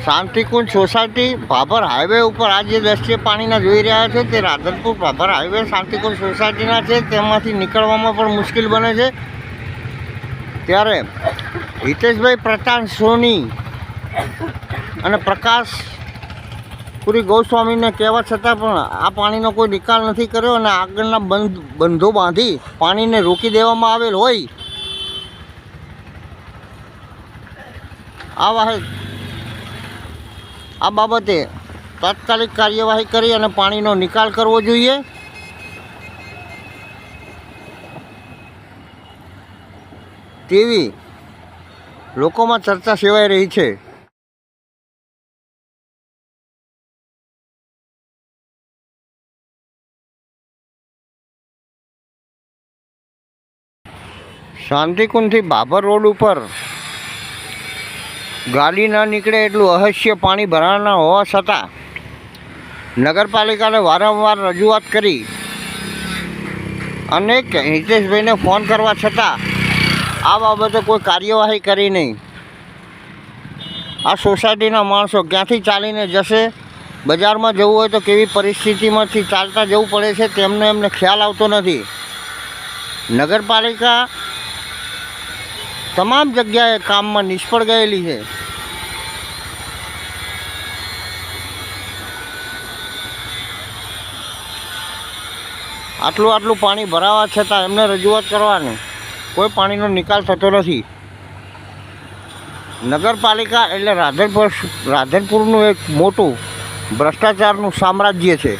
Shantikunj society Bhabhar highway ઉપર આ જે દ્રશ્ય પાણીના જોઈ રહ્યા છે તે રાધનપુર ભાભર હાઈવે શાંતિકુંજ સોસાયટીના છે. તેમાંથી નીકળવામાં પણ મુશ્કેલ બને છે. ત્યારે હિતેશભાઈ પ્રતાપ સોની અને પ્રકાશ પુરી ગોસ્વામીને કહેવા છતાં પણ આ પાણીનો કોઈ નિકાલ નથી કર્યો અને આગળના બંધો બાંધી પાણીને રોકી દેવામાં આવેલ હોય. આ બાબતે તાત્કાલિક કાર્યવાહી કરી અને પાણીનો નિકાલ કરવો જોઈએ. તેવી લોકોમાં ચર્ચા સેવાઈ રહી છે. શાંતિકુંજથી ભાભર રોડ ઉપર ગાડી ન નીકળે એટલું અહસ્ય પાણી ભરાવાના હોવા છતાં નગરપાલિકાને વારંવાર રજૂઆત કરી અને હિતેશભાઈને ફોન કરવા છતાં આ બાબતે કોઈ કાર્યવાહી કરી નહીં. આ સોસાયટીના માણસો ક્યાંથી ચાલીને જશે? બજારમાં જવું હોય તો કેવી પરિસ્થિતિમાંથી ચાલતા જવું પડે છે એમને ખ્યાલ આવતો નથી. નગરપાલિકા તમામ જગ્યાએ કામમાં નિષ્ફળ ગયેલી છે. આટલું પાણી ભરાવા છતાં એમને રજૂઆત કરવાની કોઈ પાણીનો નિકાલ થતો નથી. નગરપાલિકા એટલે રાધનપુરનું એક મોટું ભ્રષ્ટાચારનું સામ્રાજ્ય છે.